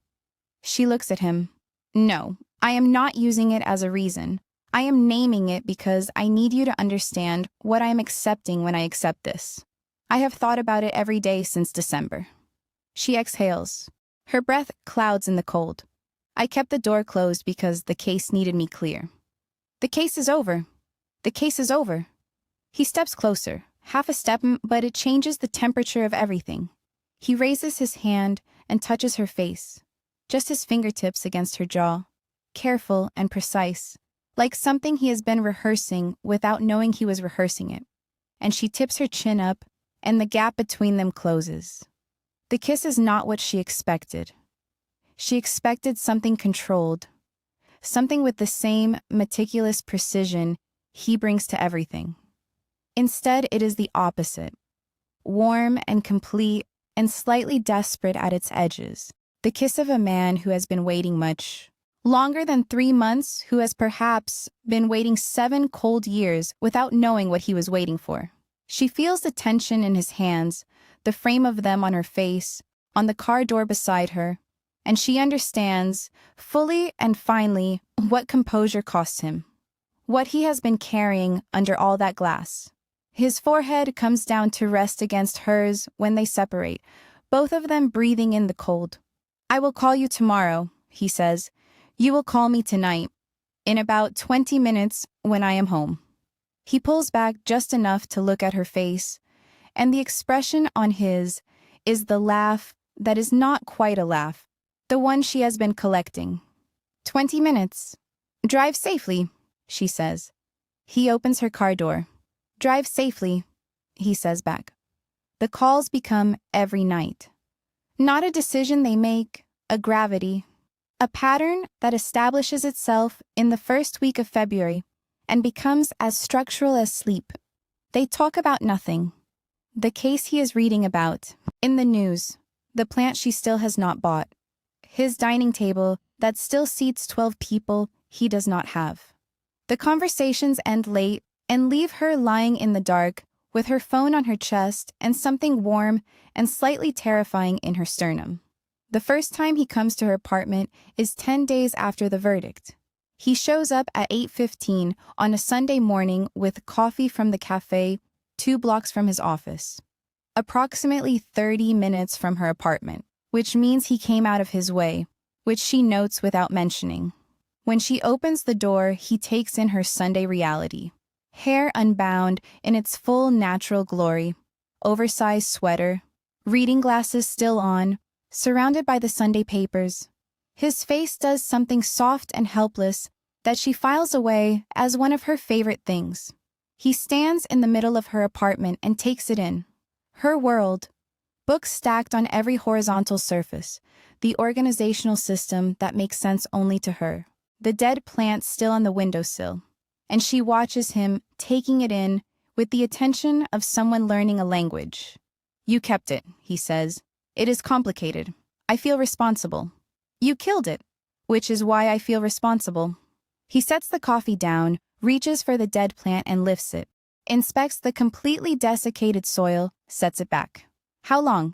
She looks at him. "No, I am not using it as a reason. I am naming it because I need you to understand what I am accepting when I accept this. I have thought about it every day since December." She exhales. Her breath clouds in the cold. "I kept the door closed because the case needed me clear." "The case is over. The case is over." He steps closer, half a step, but it changes the temperature of everything. He raises his hand and touches her face, just his fingertips against her jaw, careful and precise, like something he has been rehearsing without knowing he was rehearsing it. And she tips her chin up, and the gap between them closes. The kiss is not what she expected. She expected something controlled, something with the same meticulous precision he brings to everything. Instead, it is the opposite. Warm and complete and slightly desperate at its edges. The kiss of a man who has been waiting much, longer than 3 months, who has perhaps been waiting 7 cold years without knowing what he was waiting for. She feels the tension in his hands, the frame of them on her face, on the car door beside her, and she understands, fully and finally, what composure costs him, what he has been carrying under all that glass. His forehead comes down to rest against hers when they separate, both of them breathing in the cold. "I will call you tomorrow," he says. "You will call me tonight, in about 20 minutes when I am home." He pulls back just enough to look at her face, and the expression on his is the laugh that is not quite a laugh, the one she has been collecting. 20 minutes. "Drive safely," she says. He opens her car door. "Drive safely," he says back. The calls become every night. Not a decision they make, a gravity, a pattern that establishes itself in the first week of February and becomes as structural as sleep. They talk about nothing. The case he is reading about, in the news, the plant she still has not bought, his dining table that still seats 12 people he does not have. The conversations end late and leave her lying in the dark with her phone on her chest and something warm and slightly terrifying in her sternum. The first time he comes to her apartment is 10 days after the verdict. He shows up at 8:15 on a Sunday morning with coffee from the cafe 2 blocks from his office. Approximately 30 minutes from her apartment, which means he came out of his way, which she notes without mentioning. When she opens the door, he takes in her Sunday reality. Hair unbound in its full natural glory, oversized sweater, reading glasses still on, surrounded by the Sunday papers. His face does something soft and helpless that she files away as one of her favorite things. He stands in the middle of her apartment and takes it in. Her world, books stacked on every horizontal surface, the organizational system that makes sense only to her, the dead plant still on the windowsill. And she watches him taking it in with the attention of someone learning a language. "You kept it," he says. "It is complicated. I feel responsible." "You killed it, which is why I feel responsible." He sets the coffee down, reaches for the dead plant and lifts it, inspects the completely desiccated soil, sets it back. "How long?"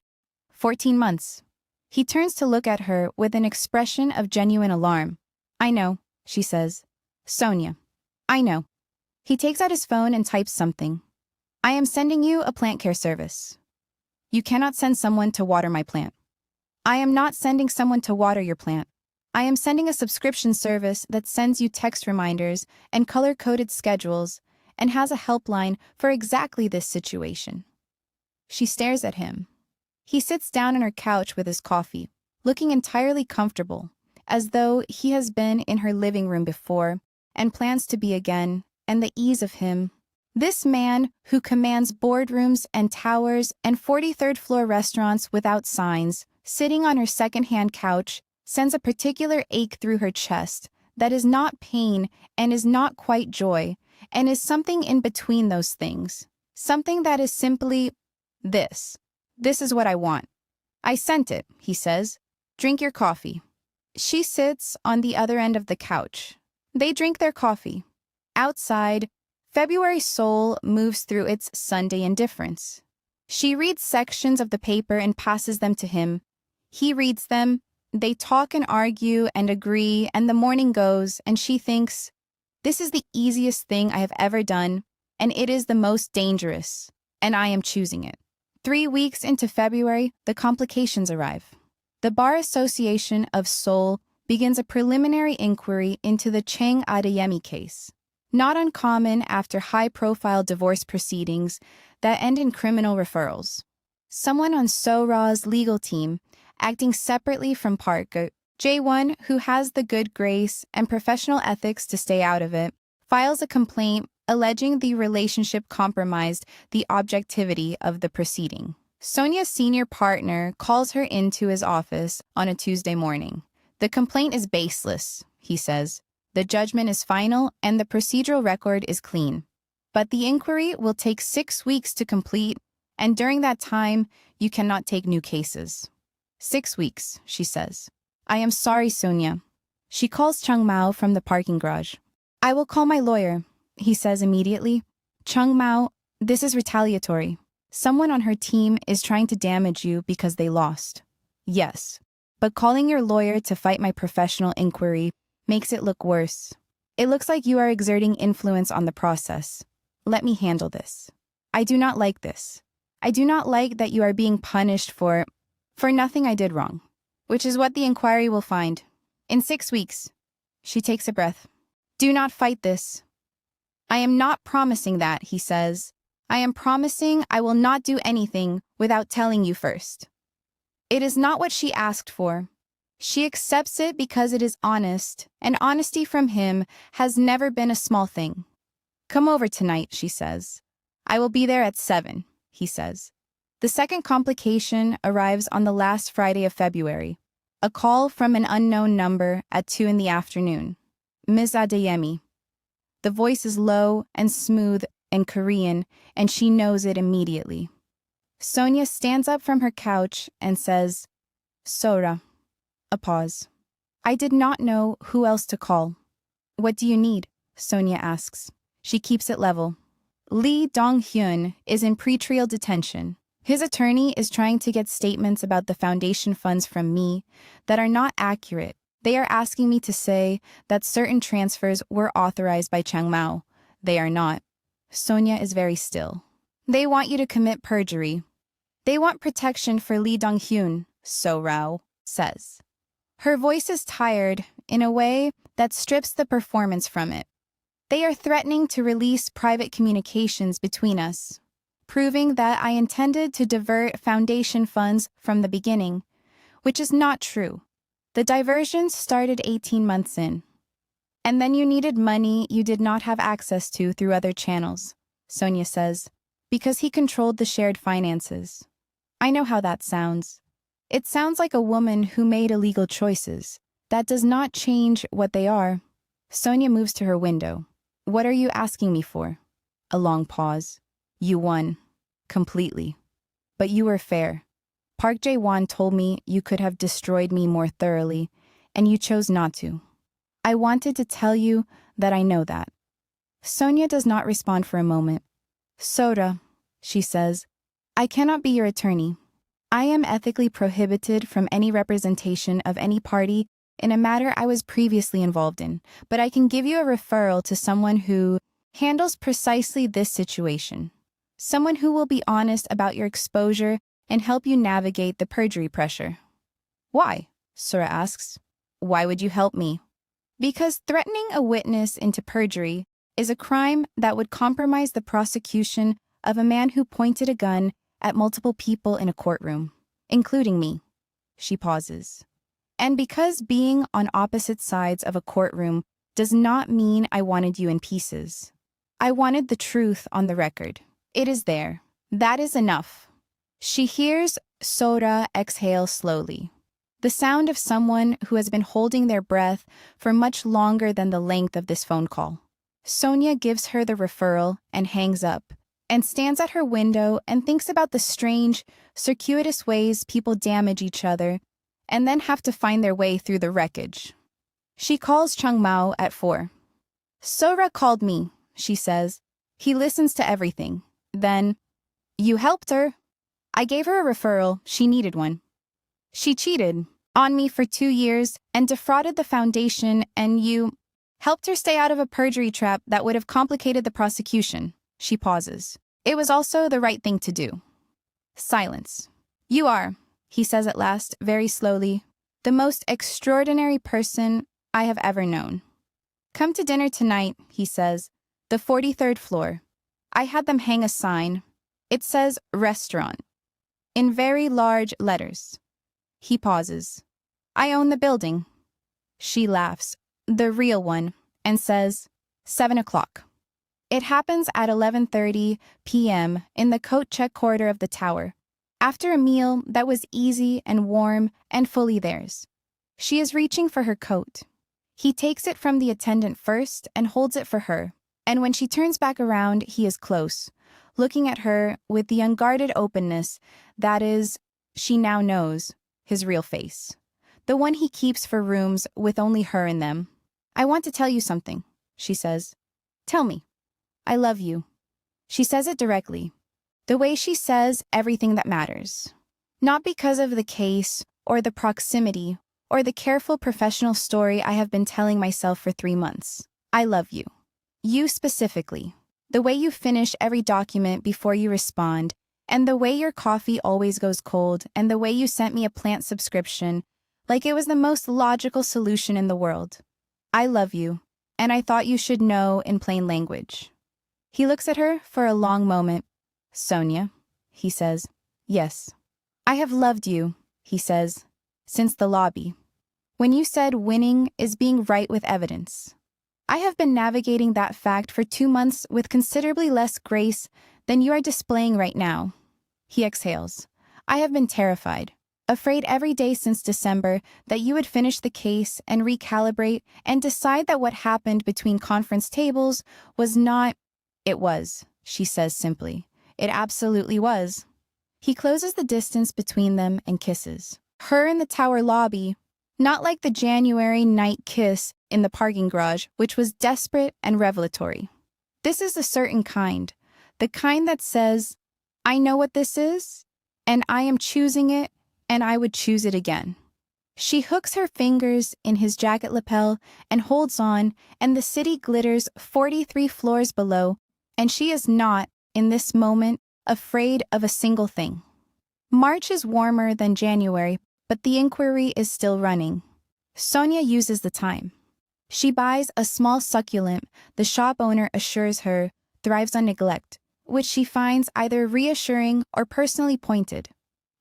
14 months. He turns to look at her with an expression of genuine alarm. "I know," she says. "Sonia. I know." He takes out his phone and types something. "I am sending you a plant care service. You cannot send someone to water my plant." "I am not sending someone to water your plant. I am sending a subscription service that sends you text reminders and color-coded schedules and has a helpline for exactly this situation." She stares at him. He sits down on her couch with his coffee, looking entirely comfortable, as though he has been in her living room before and plans to be again, and the ease of him. This man, who commands boardrooms and towers and 43rd floor restaurants without signs, sitting on her second-hand couch, sends a particular ache through her chest that is not pain and is not quite joy, and is something in between those things. Something that is simply this. This is what I want. I sent it, he says. Drink your coffee. She sits on the other end of the couch. They drink their coffee. Outside, February Seoul moves through its Sunday indifference. She reads sections of the paper and passes them to him. He reads them. They talk and argue and agree, and the morning goes, and she thinks, this is the easiest thing I have ever done, and it is the most dangerous, and I am choosing it. 3 weeks into February, the complications arrive. The Bar Association of Seoul begins a preliminary inquiry into the Chang Adeyemi case. Not uncommon after high-profile divorce proceedings that end in criminal referrals. Someone on So-ra's legal team, acting separately from Park Jae-won, who has the good grace and professional ethics to stay out of it, files a complaint alleging the relationship compromised the objectivity of the proceeding. Sonia's senior partner calls her into his office on a Tuesday morning. The complaint is baseless, he says. The judgment is final and the procedural record is clean. But the inquiry will take 6 weeks to complete, and during that time, you cannot take new cases. 6 weeks, she says. I am sorry, Sonia. She calls Chung Mao from the parking garage. I will call my lawyer, he says immediately. Chung Mao, this is retaliatory. Someone on her team is trying to damage you because they lost. Yes, but calling your lawyer to fight my professional inquiry makes it look worse. It looks like you are exerting influence on the process. Let me handle this. I do not like this. I do not like that you are being punished for nothing I did wrong, which is what the inquiry will find. In 6 weeks. She takes a breath. Do not fight this. I am not promising that, he says. I am promising I will not do anything without telling you first. It is not what she asked for. She accepts it because it is honest, and honesty from him has never been a small thing. Come over tonight, she says. I will be there at 7, he says. The second complication arrives on the last Friday of February. A call from an unknown number at 2 in the afternoon. Ms. Adeyemi. The voice is low and smooth and Korean, and she knows it immediately. Sonia stands up from her couch and says, Sora. A pause. I did not know who else to call. What do you need? Sonia asks. She keeps it level. Lee Dong-hyun is in pretrial detention. His attorney is trying to get statements about the foundation funds from me that are not accurate. They are asking me to say that certain transfers were authorized by Chang Mao. They are not. Sonia is very still. They want you to commit perjury. They want protection for Lee Dong-hyun, So-ra says. Her voice is tired in a way that strips the performance from it. They are threatening to release private communications between us, proving that I intended to divert foundation funds from the beginning, which is not true. The diversion started 18 months in. And then you needed money you did not have access to through other channels, Sonia says, because he controlled the shared finances. I know how that sounds. It sounds like a woman who made illegal choices. That does not change what they are. Sonia moves to her window. What are you asking me for? A long pause. You won. Completely. But you were fair. Park Jae-won told me you could have destroyed me more thoroughly, and you chose not to. I wanted to tell you that I know that. Sonia does not respond for a moment. Soda, she says, I cannot be your attorney. I am ethically prohibited from any representation of any party in a matter I was previously involved in, but I can give you a referral to someone who handles precisely this situation. Someone who will be honest about your exposure and help you navigate the perjury pressure. Why? Sura asks. Why would you help me? Because threatening a witness into perjury is a crime that would compromise the prosecution of a man who pointed a gun at multiple people in a courtroom, including me. She pauses. And because being on opposite sides of a courtroom does not mean I wanted you in pieces. I wanted the truth on the record. It is there. That is enough. She hears Sora exhale slowly. The sound of someone who has been holding their breath for much longer than the length of this phone call. Sonia gives her the referral and hangs up, and stands at her window and thinks about the strange, circuitous ways people damage each other and then have to find their way through the wreckage. She calls Chung Mao at 4. Sora called me, she says. He listens to everything. Then, you helped her. I gave her a referral. She needed one. She cheated on me for 2 years and defrauded the foundation, and you helped her stay out of a perjury trap that would have complicated the prosecution. She pauses. It was also the right thing to do. Silence. You are, he says at last, very slowly, the most extraordinary person I have ever known. Come to dinner tonight, he says, the 43rd floor. I had them hang a sign. It says restaurant, in very large letters. He pauses. I own the building. She laughs, the real one, and says, 7 o'clock. It happens at 11:30 p.m. in the coat check corridor of the tower, after a meal that was easy and warm and fully theirs. She is reaching for her coat. He takes it from the attendant first and holds it for her, and when she turns back around, he is close, looking at her with the unguarded openness that is, she now knows, his real face. The one he keeps for rooms with only her in them. I want to tell you something, she says. Tell me. I love you. She says it directly. The way she says everything that matters. Not because of the case, or the proximity, or the careful professional story I have been telling myself for 3 months. I love you. You specifically. The way you finish every document before you respond, and the way your coffee always goes cold, and the way you sent me a plant subscription, like it was the most logical solution in the world. I love you, and I thought you should know in plain language. He looks at her for a long moment. Sonia, he says. Yes. I have loved you, he says, since the lobby. When you said winning is being right with evidence. I have been navigating that fact for 2 months with considerably less grace than you are displaying right now. He exhales. I have been terrified, afraid every day since December that you would finish the case and recalibrate and decide that what happened between conference tables was not. It was, she says simply. It absolutely was. He closes the distance between them and kisses. Her in the tower lobby, not like the January night kiss in the parking garage, which was desperate and revelatory. This is a certain kind, the kind that says, I know what this is, and I am choosing it, and I would choose it again. She hooks her fingers in his jacket lapel and holds on, and the city glitters 43 floors below, and she is not, in this moment, afraid of a single thing. March is warmer than January, but the inquiry is still running. Sonia uses the time. She buys a small succulent the shop owner assures her thrives on neglect, which she finds either reassuring or personally pointed.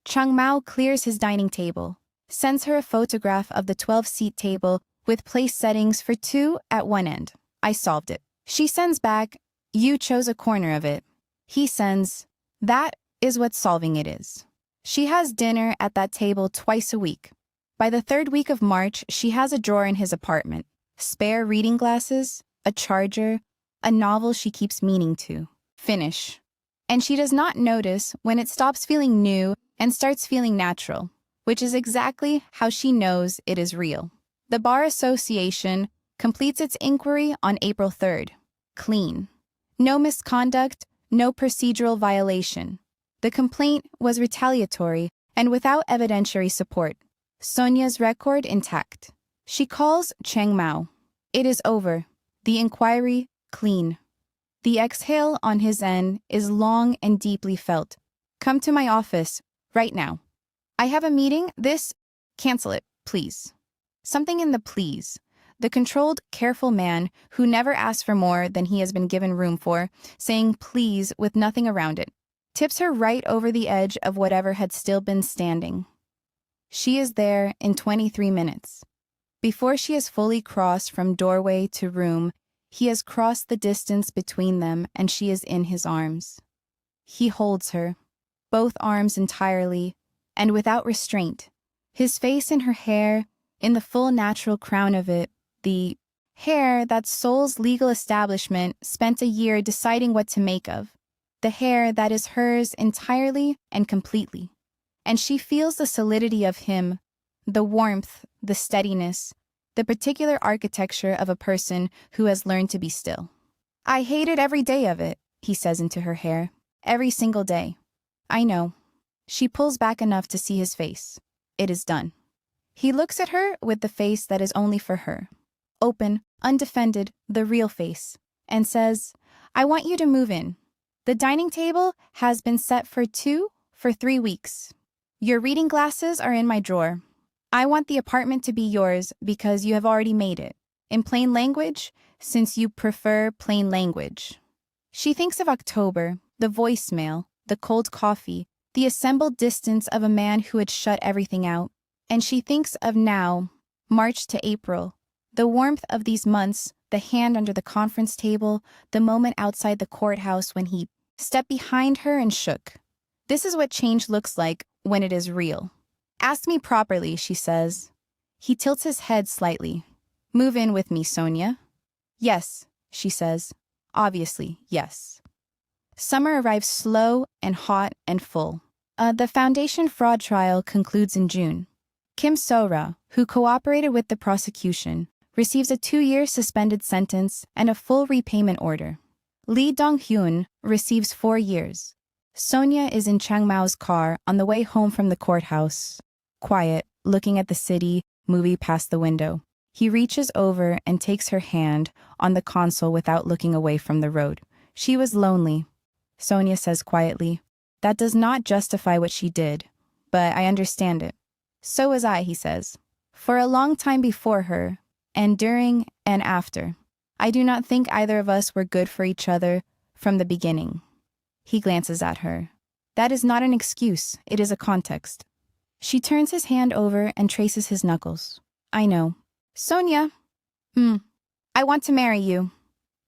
Chung Mao clears his dining table, sends her a photograph of the 12-seat table with place settings for 2 at one end. I solved it. She sends back, you chose a corner of it. He sends, that is what solving it is. She has dinner at that table twice a week. By the 3rd week of March, she has a drawer in his apartment, spare reading glasses, a charger, a novel she keeps meaning to finish. And she does not notice when it stops feeling new and starts feeling natural, which is exactly how she knows it is real. The Bar Association completes its inquiry on April 3rd. Clean. No misconduct, no procedural violation. The complaint was retaliatory and without evidentiary support. Sonia's record intact. She calls Cheng Mao. It is over. The inquiry, clean. The exhale on his end is long and deeply felt. Come to my office, right now. I have a meeting, cancel it, please. Something in the please. The controlled, careful man who never asks for more than he has been given room for, saying please with nothing around it, tips her right over the edge of whatever had still been standing. She is there in 23 minutes. Before she has fully crossed from doorway to room, he has crossed the distance between them and she is in his arms. He holds her, both arms entirely, and without restraint, his face in her hair, in the full natural crown of it, the hair that Seoul's legal establishment spent a year deciding what to make of, the hair that is hers entirely and completely. And she feels the solidity of him, the warmth, the steadiness, the particular architecture of a person who has learned to be still. I hated every day of it, he says into her hair. Every single day. I know. She pulls back enough to see his face. It is done. He looks at her with the face that is only for her. Open, undefended, the real face. And says, I want you to move in. The dining table has been set for 3 weeks. Your reading glasses are in my drawer. I want the apartment to be yours because you have already made it. In plain language, since you prefer plain language. She thinks of October, the voicemail, the cold coffee, the assembled distance of a man who had shut everything out. And she thinks of now, March to April, the warmth of these months, the hand under the conference table, the moment outside the courthouse when he stepped behind her and shook. This is what change looks like when it is real. Ask me properly, she says. He tilts his head slightly. Move in with me, Sonia. Yes, she says. Obviously, yes. Summer arrives slow and hot and full. The foundation fraud trial concludes in June. Kim So-ra, who cooperated with the prosecution, receives a 2-year suspended sentence and a full repayment order. Lee Dong-hyun receives 4 years. Sonia is in Chang Mao's car on the way home from the courthouse. Quiet, looking at the city, movie past the window. He reaches over and takes her hand on the console without looking away from the road. She was lonely. Sonia says quietly, that does not justify what she did, but I understand it. So was I, he says. For a long time before her, and during and after. I do not think either of us were good for each other from the beginning. He glances at her. That is not an excuse, it is a context. She turns his hand over and traces his knuckles. I know. Sonia. I want to marry you.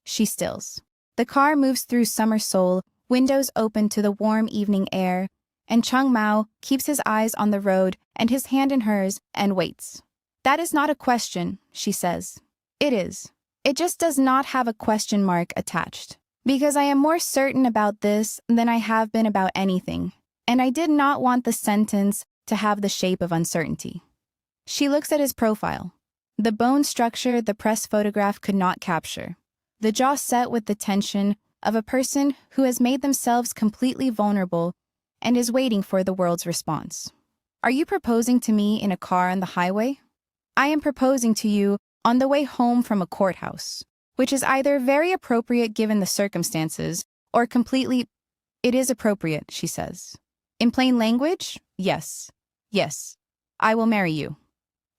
She stills. The car moves through summer Seoul, windows open to the warm evening air, and Chang Mao keeps his eyes on the road and his hand in hers and waits. That is not a question, she says. It is. It just does not have a question mark attached. Because I am more certain about this than I have been about anything, and I did not want the sentence to have the shape of uncertainty. She looks at his profile. The bone structure the press photograph could not capture. The jaw set with the tension of a person who has made themselves completely vulnerable and is waiting for the world's response. Are you proposing to me in a car on the highway? I am proposing to you on the way home from a courthouse, which is either very appropriate given the circumstances or completely... It is appropriate, she says. In plain language, yes. Yes. I will marry you.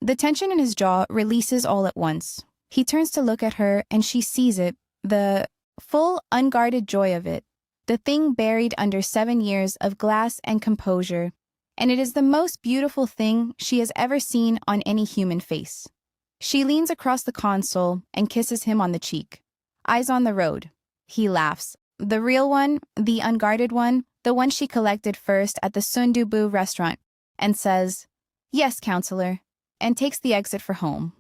The tension in his jaw releases all at once. He turns to look at her and she sees it, the full, unguarded joy of it, the thing buried under 7 years of glass and composure, and it is the most beautiful thing she has ever seen on any human face. She leans across the console and kisses him on the cheek. Eyes on the road. He laughs. The real one, the unguarded one, the one she collected first at the Sundubu restaurant, and says, yes, counselor, and takes the exit for home.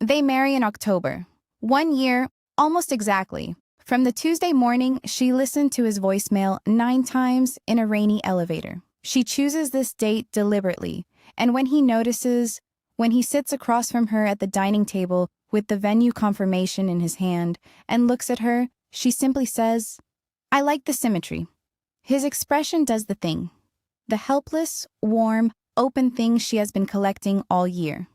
They marry in October. 1 year, almost exactly. From the Tuesday morning, she listened to his voicemail 9 times in a rainy elevator. She chooses this date deliberately, and when he sits across from her at the dining table with the venue confirmation in his hand and looks at her, she simply says, I like the symmetry. His expression does the thing. The helpless, warm, open thing she has been collecting all year.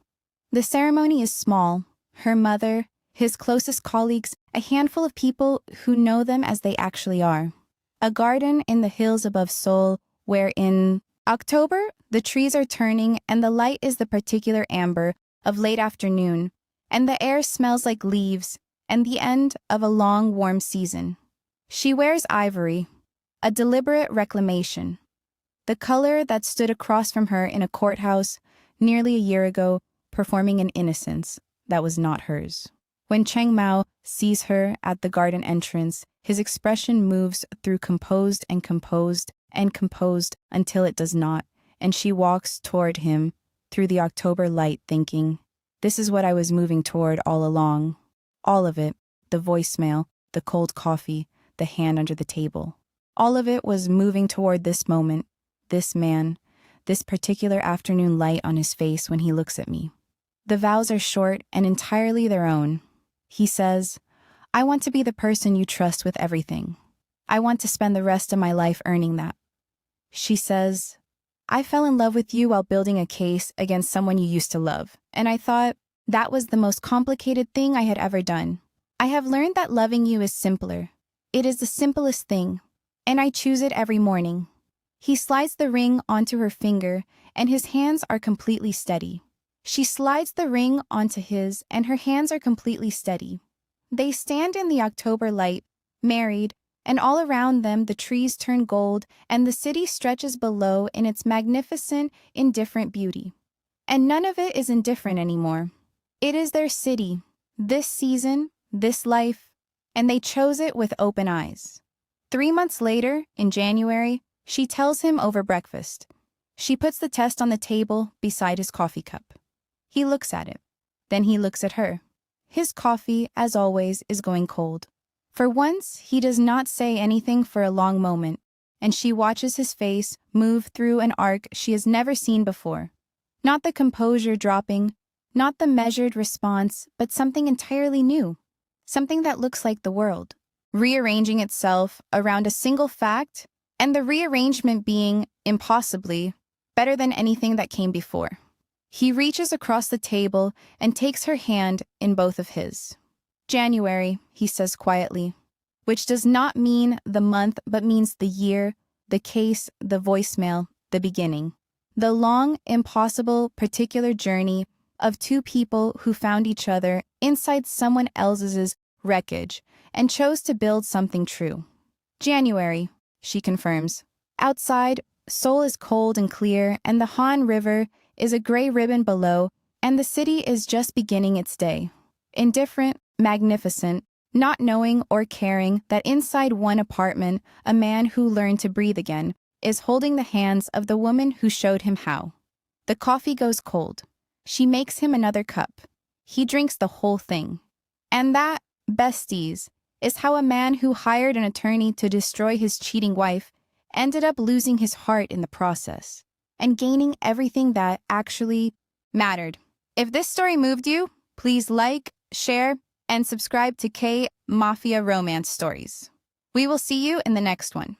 The ceremony is small. Her mother, his closest colleagues, a handful of people who know them as they actually are. A garden in the hills above Seoul where in October, the trees are turning and the light is the particular amber of late afternoon, and the air smells like leaves and the end of a long, warm season. She wears ivory, a deliberate reclamation. The color that stood across from her in a courthouse nearly a year ago performing an innocence that was not hers. When Cheng Mao sees her at the garden entrance, his expression moves through composed and composed and composed until it does not, and she walks toward him through the October light thinking, this is what I was moving toward all along. All of it, the voicemail, the cold coffee, the hand under the table. All of it was moving toward this moment, this man, this particular afternoon light on his face when he looks at me. The vows are short and entirely their own. He says, I want to be the person you trust with everything. I want to spend the rest of my life earning that. She says, I fell in love with you while building a case against someone you used to love, and I thought that was the most complicated thing I had ever done. I have learned that loving you is simpler. It is the simplest thing, and I choose it every morning. He slides the ring onto her finger, and his hands are completely steady. She slides the ring onto his, and her hands are completely steady. They stand in the October light, married, and all around them the trees turn gold, and the city stretches below in its magnificent, indifferent beauty. And none of it is indifferent anymore. It is their city, this season, this life, and they chose it with open eyes. 3 months later, in January, she tells him over breakfast. She puts the test on the table beside his coffee cup. He looks at it. Then he looks at her. His coffee, as always, is going cold. For once, he does not say anything for a long moment, and she watches his face move through an arc she has never seen before. Not the composure dropping, not the measured response, but something entirely new. Something that looks like the world, rearranging itself around a single fact, and the rearrangement being, impossibly, better than anything that came before. He reaches across the table and takes her hand in both of his. January, he says quietly, which does not mean the month but means the year, the case, the voicemail, the beginning. The long, impossible, particular journey of two people who found each other inside someone else's wreckage and chose to build something true. January, she confirms. Outside, Seoul is cold and clear, and the Han River is a gray ribbon below, and the city is just beginning its day. Indifferent, magnificent, not knowing or caring that inside one apartment, a man who learned to breathe again is holding the hands of the woman who showed him how. The coffee goes cold. She makes him another cup. He drinks the whole thing. And that, besties, is how a man who hired an attorney to destroy his cheating wife ended up losing his heart in the process and gaining everything that actually mattered. If this story moved you, please like, share, and subscribe to Mafia Romance Stories. We will see you in the next one.